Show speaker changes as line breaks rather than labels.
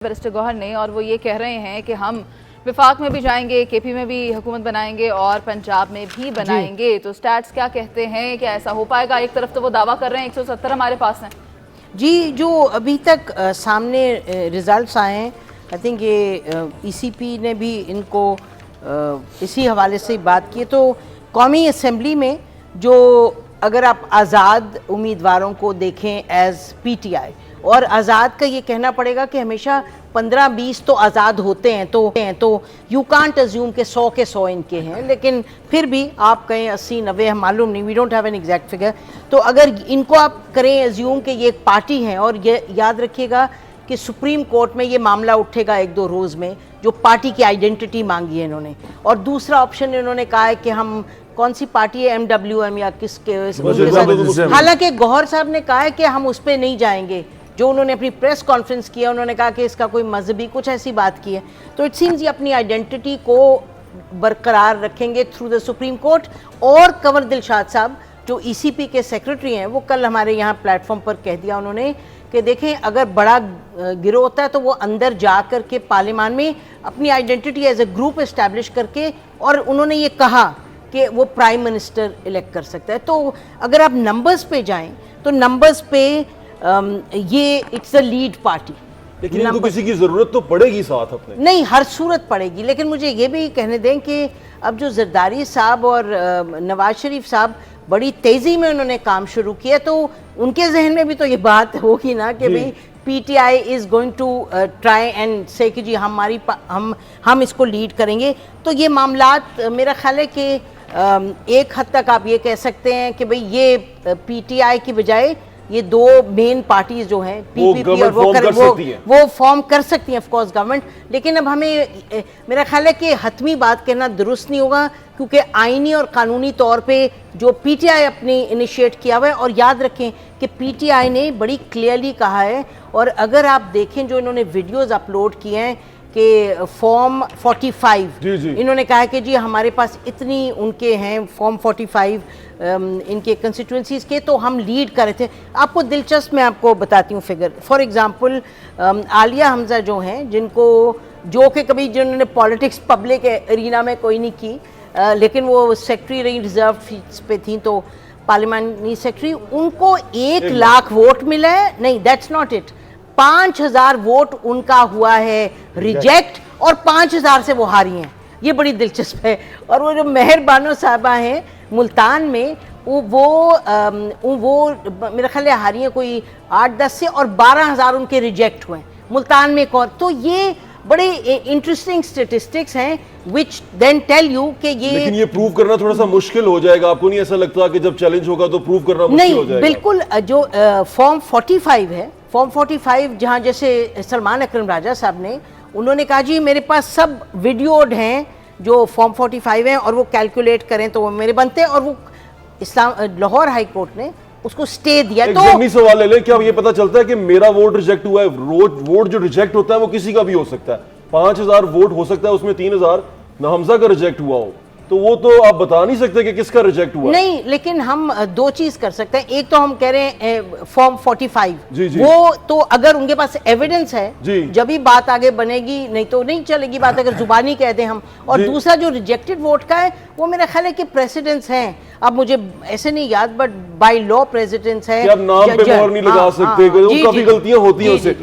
Barrister Gauhar ने, और वो ये कह रहे हैं कि हम विफाक में भी जाएंगे, केपी में भी हुकूमत बनाएंगे और पंजाब में भी बनाएंगे। तो स्टैट्स क्या कहते हैं, क्या ऐसा हो पाएगा? एक तरफ तो वो दावा कर रहे हैं 170 हमारे पास हैं
जी। जो अभी तक सामने रिजल्ट्स आए हैं, आई थिंक ये ईसीपी ने भी इनको इसी हवाले से बात की। तो कौमी असम्बली में जो अगर आप आज़ाद उम्मीदवारों को देखें एज पीटीआई, और आज़ाद का ये कहना पड़ेगा कि हमेशा 15-20 तो आज़ाद होते हैं, तो यू कांट अज्यूम के 100 के 100 इनके हैं, लेकिन फिर भी आप कहें 80-90, हम मालूम नहीं, we don't have an exact figure. तो अगर इनको आप करें अज्यूम कि ये एक पार्टी हैं, और ये याद रखिएगा कि सुप्रीम कोर्ट में ये मामला उठेगा 1-2 रोज़ में, जो पार्टी की आइडेंटिटी मांगी है इन्होंने। और दूसरा ऑप्शन इन्होंने कहा है कि हम कौन सी पार्टी है, MWM या किसके, हालांकि गौहर साहब ने कहा है कि हम उस पर नहीं जाएंगे। जो उन्होंने अपनी प्रेस कॉन्फ्रेंस किया, उन्होंने कहा कि इसका कोई मजहबी कुछ ऐसी बात की है। तो इट सीम्स ये अपनी आइडेंटिटी को बरकरार रखेंगे थ्रू द सुप्रीम कोर्ट। और कंवर दिलशाद साहब जो ECP के सेक्रेटरी हैं, वो कल हमारे यहाँ प्लेटफॉर्म पर कह दिया उन्होंने कि देखें, अगर बड़ा गिरोह होता है तो वो अंदर जा कर के पार्लियामान में अपनी identity as a group establish करके, और उन्होंने ये कहा कि वो प्राइम मिनिस्टर इलेक्ट कर सकता है। तो अगर आप नंबर्स पे जाएं तो नंबर्स पे ये इट्स अ लीड पार्टी,
लेकिन इनको किसी की जरूरत तो पड़ेगी साथ अपने।
नहीं, हर सूरत पड़ेगी। लेकिन मुझे ये भी कहने दें कि अब जो जरदारी साहब और नवाज शरीफ साहब बड़ी तेज़ी में उन्होंने काम शुरू किया, तो उनके जहन में भी तो ये बात होगी ना कि भाई PTI is going to try and say कि जी हम इसको लीड करेंगे। तो ये मामलात मेरा ख्याल है कि एक हद तक आप ये कह सकते हैं कि भाई ये PTI की बजाय ये दो मेन पार्टीज जो हैं PPP और वो फॉर्म कर सकती हैं ऑफ कोर्स गवर्नमेंट। लेकिन अब हमें मेरा ख्याल है कि हतमी बात कहना दुरुस्त नहीं होगा, क्योंकि आईनी और कानूनी तौर पे जो PTI अपनी इनिशिएट किया हुआ है। और याद रखें कि PTI ने बड़ी क्लियरली कहा है, और अगर आप देखें जो इन्होंने वीडियोज़ अपलोड किए हैं कि फॉर्म 45 इन्होंने कहा है कि जी हमारे पास इतनी उनके हैं फॉर्म 45 इनके कंस्टिट्यूंसीज के, तो हम लीड कर रहे थे। आपको दिलचस्प मैं आपको बताती हूँ figure. For example Alia Hamza जो हैं, जो कि कभी जिन्होंने पॉलिटिक्स पब्लिक एरिना में कोई नहीं की, लेकिन वो सेक्रेटरी रही, रिजर्व सीट्स पे थी, तो पार्लियामानी सेक्रेटरी, उनको 1 लाख वोट मिला है। नहीं, दैट्स नॉट इट, 5000 वोट उनका हुआ है रिजेक्ट, और 5000 से वो हारी हैं। ये बड़ी दिलचस्प है। और वो जो मेहर बानो साहबा हैं मुल्तान में, वो मेरा ख्याल है हारी हैं कोई 8-10 से, और 12000 उनके रिजेक्ट हुए मुल्तान में एक और। तो ये बड़े इंटरेस्टिंग स्टेटिस्टिक्स हैं विच देन टेल यू कि ये,
लेकिन ये प्रूव करना थोड़ा सा मुश्किल हो जाएगा। आपको नहीं ऐसा लगता कि जब चैलेंज होगा तो प्रूव करना मुश्किल हो जाएगा?
नहीं, बिल्कुल। जो फॉर्म 45 है, फॉर्म 45 जहाँ जैसे सलमान अकरम राजा साहब ने, उन्होंने कहा जी मेरे पास सब वीडियोड हैं जो फॉर्म 45 हैं, और वो कैलकुलेट करें तो वो मेरे बनते हैं। और वो लाहौर हाई कोर्ट ने उसको स्टे दिया।
तो सवाल ले लें, क्या ये पता चलता है कि मेरा वोट रिजेक्ट हुआ है? वोट जो रिजेक्ट होता है वो किसी का भी हो सकता है। 5000 वोट हो सकता है, उसमें 3000 ना हमजा का रिजेक्ट हुआ हो, तो वो तो आप बता नहीं सकते कि किसका रिजेक्ट हुआ।
नहीं, लेकिन हम 2 चीज कर सकते हैं। एक तो हम कह रहे हैं फॉर्म 45
जी।
वो तो अगर उनके पास एविडेंस है जब भी बात आगे बनेगी, नहीं तो नहीं चलेगी बात अगर जुबानी कह दें हम। और दूसरा जो रिजेक्टेड वोट का है, वो मेरा ख्याल है कि प्रेसिडेंट्स हैं, अब मुझे ऐसे नहीं याद, बट बाय लॉ प्रेसिडेंट्स है।
नाम पे मोहर नहीं लगा सकते, काफी गलतियां होती हैं उससे।